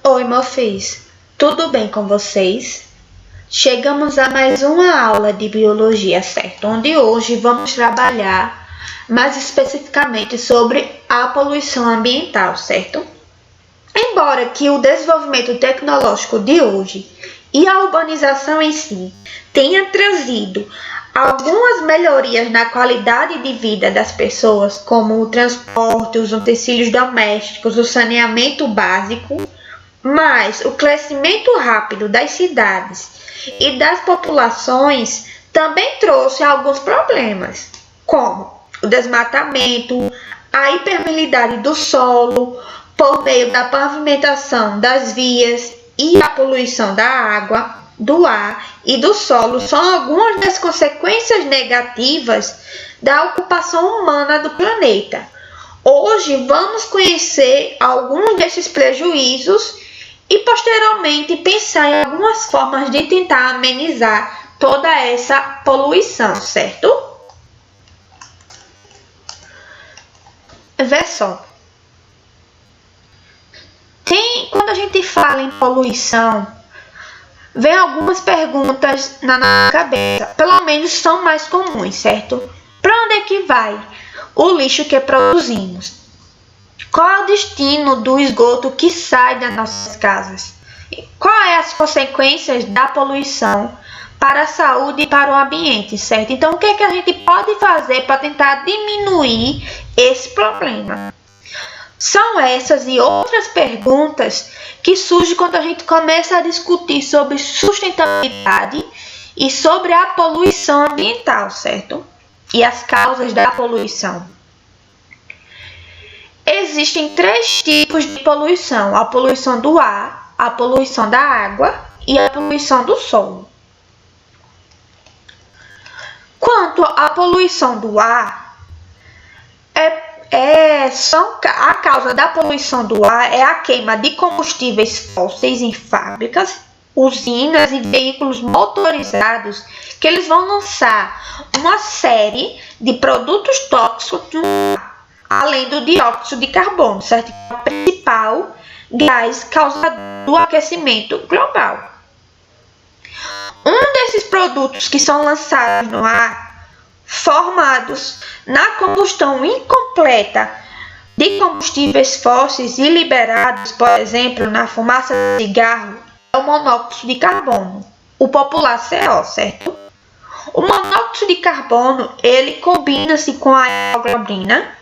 Oi, Mofis. Tudo bem com vocês? Chegamos a mais uma aula de biologia, certo? Onde hoje vamos trabalhar mais especificamente sobre a poluição ambiental, certo? Embora que o desenvolvimento tecnológico de hoje e a urbanização em si tenha trazido algumas melhorias na qualidade de vida das pessoas, como o transporte, os utensílios domésticos, o saneamento básico, mas o crescimento rápido das cidades e das populações também trouxe alguns problemas, como o desmatamento, a hipermeabilidade do solo por meio da pavimentação das vias e a poluição da água, do ar e do solo são algumas das consequências negativas da ocupação humana do planeta. Hoje vamos conhecer alguns desses prejuízos e posteriormente pensar em algumas formas de tentar amenizar toda essa poluição, certo? Vê só. Quando a gente fala em poluição, vem algumas perguntas na nossa cabeça, pelo menos são mais comuns, certo? Para onde é que vai o lixo que produzimos? Qual é o destino do esgoto que sai das nossas casas? Quais as consequências da poluição para a saúde e para o ambiente, certo? Então, o que é que a gente pode fazer para tentar diminuir esse problema? São essas e outras perguntas que surgem quando a gente começa a discutir sobre sustentabilidade e sobre a poluição ambiental, certo? E as causas da poluição. Existem três tipos de poluição: a poluição do ar, a poluição da água e a poluição do solo. Quanto à poluição do ar, a causa da poluição do ar é a queima de combustíveis fósseis em fábricas, usinas e veículos motorizados, que eles vão lançar uma série de produtos tóxicos no ar, além do dióxido de carbono, certo? Que é o principal gás causador do aquecimento global. Um desses produtos que são lançados no ar, formados na combustão incompleta de combustíveis fósseis e liberados, por exemplo, na fumaça de cigarro, é o monóxido de carbono, o popular CO, certo? O monóxido de carbono, ele combina-se com a hemoglobina,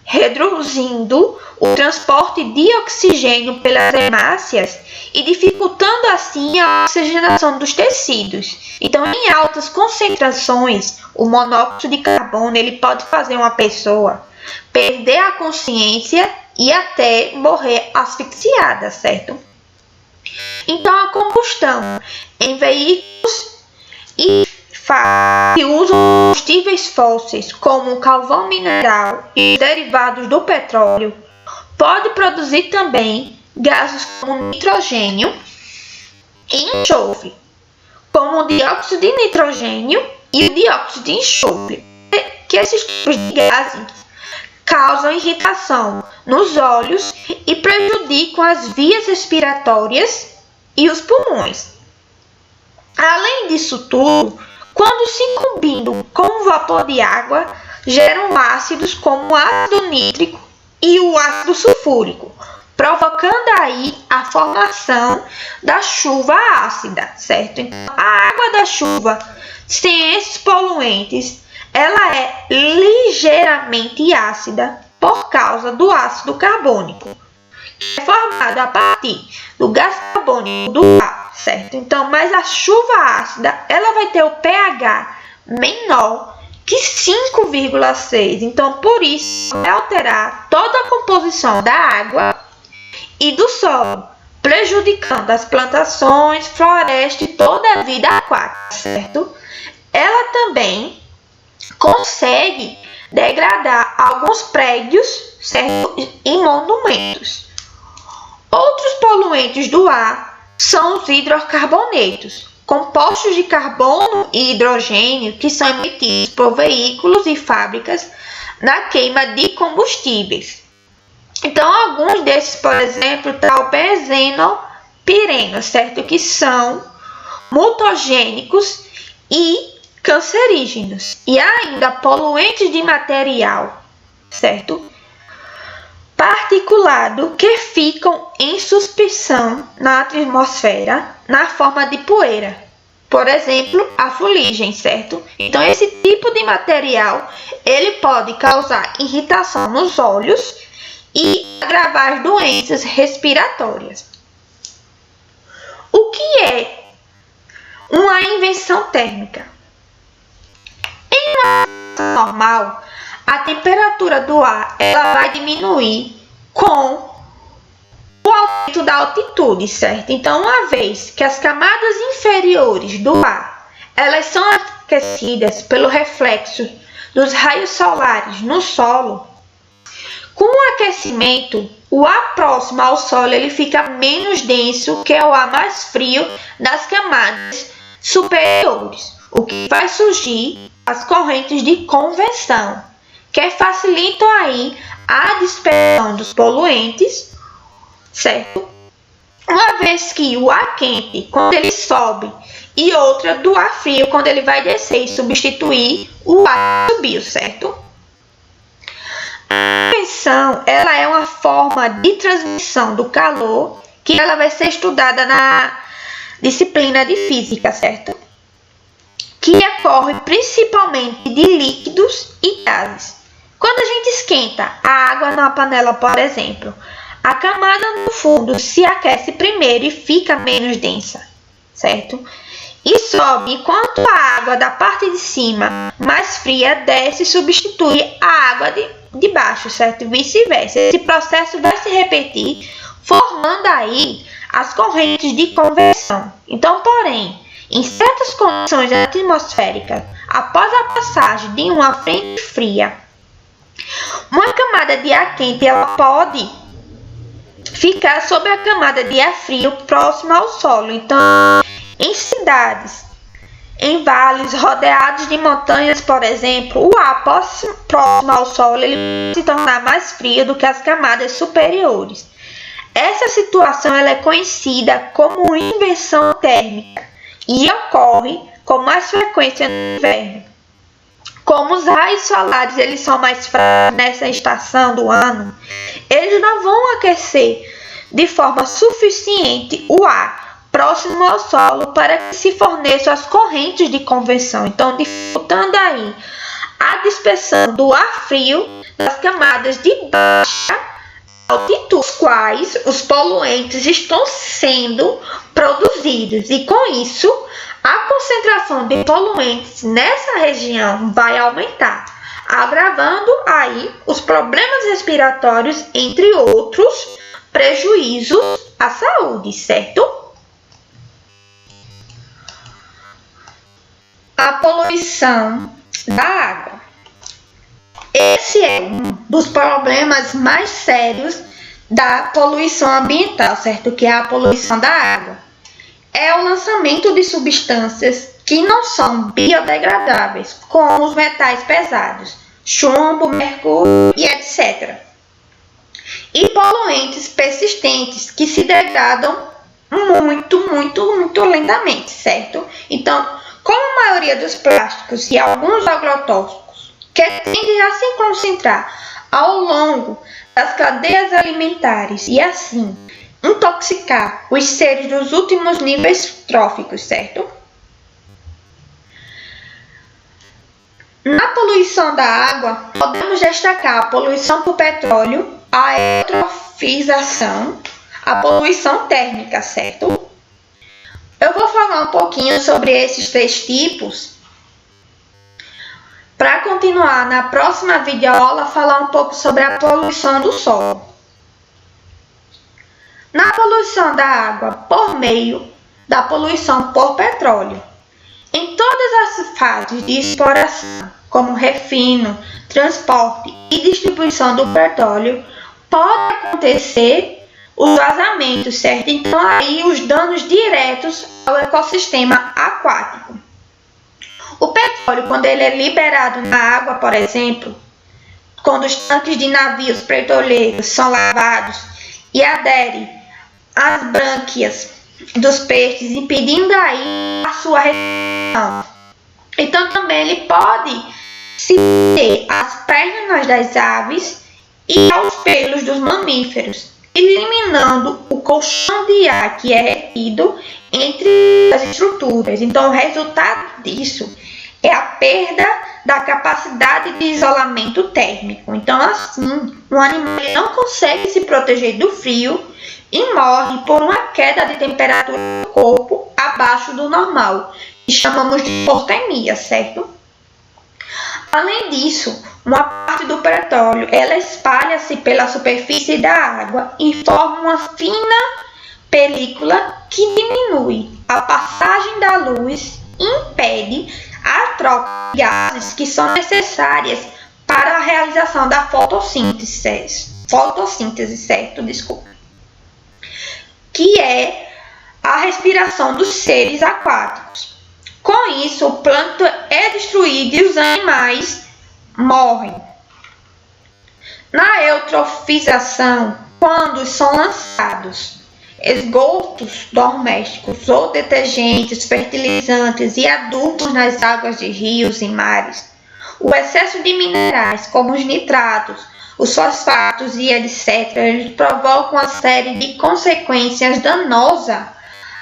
reduzindo o transporte de oxigênio pelas hemácias e dificultando assim a oxigenação dos tecidos. Então, em altas concentrações, o monóxido de carbono ele pode fazer uma pessoa perder a consciência e até morrer asfixiada, certo? Então, a combustão em veículos e que usam combustíveis fósseis como o carvão mineral e derivados do petróleo pode produzir também gases como nitrogênio e enxofre, como o dióxido de nitrogênio e o dióxido de enxofre, que esses tipos de gases causam irritação nos olhos e prejudicam as vias respiratórias e os pulmões. Além disso tudo, quando se combinam com o vapor de água, geram ácidos como o ácido nítrico e o ácido sulfúrico, provocando aí a formação da chuva ácida, certo? Então, a água da chuva, sem esses poluentes, ela é ligeiramente ácida por causa do ácido carbônico, que é formado a partir do gás carbônico do ar, certo? Então, mas a chuva ácida, ela vai ter o pH menor que 5,6. Então, por isso, vai alterar toda a composição da água e do solo, prejudicando as plantações, floresta e toda a vida aquática, certo? Ela também consegue degradar alguns prédios, certo? E monumentos. Outros poluentes do ar são os hidrocarbonetos, compostos de carbono e hidrogênio que são emitidos por veículos e fábricas na queima de combustíveis. Então, alguns desses, por exemplo, tá o benzenopireno, certo? Que são mutagênicos e cancerígenos. E ainda poluentes de material, certo? Particulado que ficam em suspensão na atmosfera na forma de poeira. Por exemplo, a fuligem, certo? Então, esse tipo de material, ele pode causar irritação nos olhos e agravar doenças respiratórias. O que é uma inversão térmica? Em uma normal, a temperatura do ar ela vai diminuir com o aumento da altitude, certo? Então, uma vez que as camadas inferiores do ar elas são aquecidas pelo reflexo dos raios solares no solo, com o aquecimento, o ar próximo ao solo ele fica menos denso que o ar mais frio das camadas superiores, o que vai surgir as correntes de convecção, que facilitam aí a dispersão dos poluentes, certo? Uma vez que o ar quente, quando ele sobe, e outra do ar frio, quando ele vai descer e substituir o ar que subiu, certo? A convecção, ela é uma forma de transmissão do calor que ela vai ser estudada na disciplina de física, certo? Que ocorre principalmente de líquidos e gases. Quando a gente esquenta a água na panela, por exemplo, a camada no fundo se aquece primeiro e fica menos densa, certo? E sobe enquanto a água da parte de cima, mais fria, desce e substitui a água de baixo, certo? E vice-versa. Esse processo vai se repetir, formando aí as correntes de convecção. Então, porém, em certas condições atmosféricas, após a passagem de uma frente fria, uma camada de ar quente ela pode ficar sobre a camada de ar frio próxima ao solo. Então, em cidades, em vales rodeados de montanhas, por exemplo, o ar próximo ao solo ele pode se tornar mais frio do que as camadas superiores. Essa situação ela é conhecida como inversão térmica e ocorre com mais frequência no inverno. Como os raios solares eles são mais fracos nessa estação do ano, eles não vão aquecer de forma suficiente o ar próximo ao solo para que se forneçam as correntes de convecção. Então, dificultando aí a dispersão do ar frio das camadas de baixa altitude, os quais os poluentes estão sendo produzidos. E com isso, a concentração de poluentes nessa região vai aumentar, agravando aí os problemas respiratórios, entre outros prejuízos à saúde, certo? A poluição da água. Esse é um dos problemas mais sérios da poluição ambiental, certo? Que é a poluição da água. É o lançamento de substâncias que não são biodegradáveis, como os metais pesados, chumbo, mercúrio e etc. E poluentes persistentes que se degradam muito lentamente, certo? Então, como a maioria dos plásticos e alguns agrotóxicos que tendem a se concentrar ao longo das cadeias alimentares e assim intoxicar os seres dos últimos níveis tróficos, certo? Na poluição da água, podemos destacar a poluição por petróleo, a eutrofização, a poluição térmica, certo? Eu vou falar um pouquinho sobre esses três tipos para continuar na próxima videoaula falar um pouco sobre a poluição do solo. Na poluição da água por meio da poluição por petróleo. Em todas as fases de exploração, como refino, transporte e distribuição do petróleo, pode acontecer os vazamentos, certo? Então, aí os danos diretos ao ecossistema aquático. O petróleo, quando ele é liberado na água, por exemplo, quando os tanques de navios petroleiros são lavados e aderem às brânquias dos peixes, impedindo aí a sua respiração. Então também ele pode se prender às pernas das aves e aos pelos dos mamíferos, eliminando o colchão de ar que é retido entre as estruturas. Então o resultado disso é a perda da capacidade de isolamento térmico. Então assim, o animal não consegue se proteger do frio e morre por uma queda de temperatura do corpo abaixo do normal, que chamamos de hipotermia, certo? Além disso, uma parte do petróleo ela espalha-se pela superfície da água e forma uma fina película que diminui a passagem da luz e impede a troca de gases que são necessárias para a realização da fotossíntese, certo? Desculpa. Que é a respiração dos seres aquáticos. Com isso, o plâncton é destruído e os animais morrem. Na eutrofização, quando são lançados esgotos domésticos ou detergentes, fertilizantes e adubos nas águas de rios e mares, o excesso de minerais, como os nitratos, os fosfatos e etc., eles provocam uma série de consequências danosas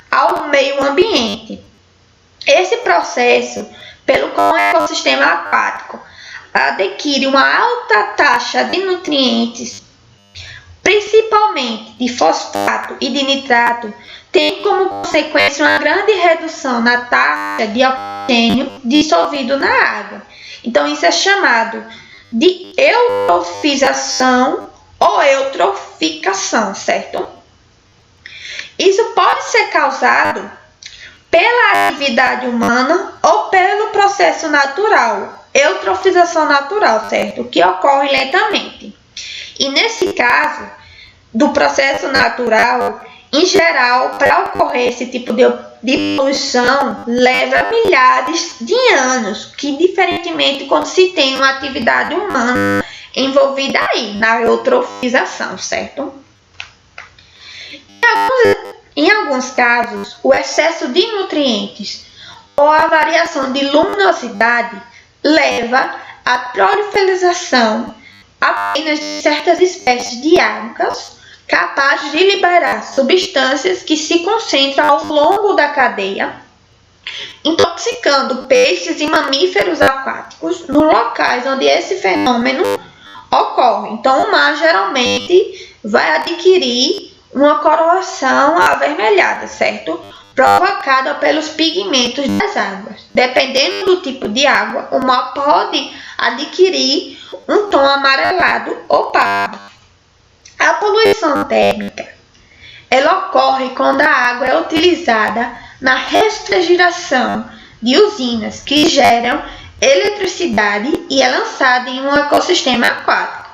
ao meio ambiente. Esse processo, pelo qual o ecossistema aquático adquire uma alta taxa de nutrientes, principalmente de fosfato e de nitrato, tem como consequência uma grande redução na taxa de oxigênio dissolvido na água. Então isso é chamado de eutrofização ou eutroficação, certo? Isso pode ser causado pela atividade humana ou pelo processo natural, eutrofização natural, certo? Que ocorre lentamente. E nesse caso, do processo natural, em geral, para ocorrer esse tipo de poluição, leva milhares de anos, que diferentemente quando se tem uma atividade humana envolvida aí, na eutrofização, certo? Em alguns casos, o excesso de nutrientes ou a variação de luminosidade leva à proliferação apenas de certas espécies de algas capazes de liberar substâncias que se concentram ao longo da cadeia, intoxicando peixes e mamíferos aquáticos nos locais onde esse fenômeno ocorre. Então, o mar geralmente vai adquirir uma coloração avermelhada, certo? Provocada pelos pigmentos das águas. Dependendo do tipo de água, o mar pode adquirir um tom amarelado ou pardo. A poluição térmica, ela ocorre quando a água é utilizada na refrigeração de usinas que geram eletricidade e é lançada em um ecossistema aquático.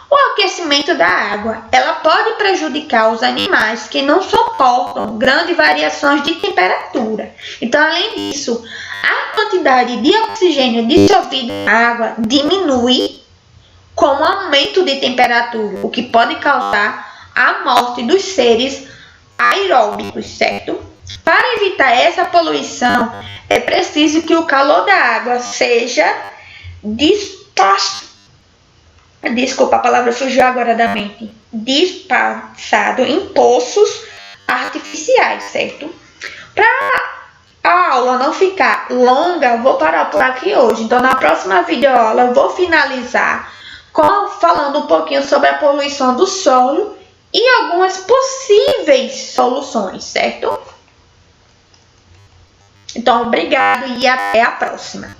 O aquecimento da água, ela pode prejudicar os animais que não suportam grandes variações de temperatura. Então, além disso, a quantidade de oxigênio dissolvido na água diminui com o aumento de temperatura, o que pode causar a morte dos seres aeróbicos, certo? Para evitar essa poluição, é preciso que o calor da água seja desculpa, a palavra fugiu agora da mente. Dispersado em poços artificiais, certo? Para a aula não ficar longa, eu vou parar por aqui hoje. Então, na próxima videoaula, eu vou finalizar falando um pouquinho sobre a poluição do solo e algumas possíveis soluções, certo? Então, obrigado e até a próxima.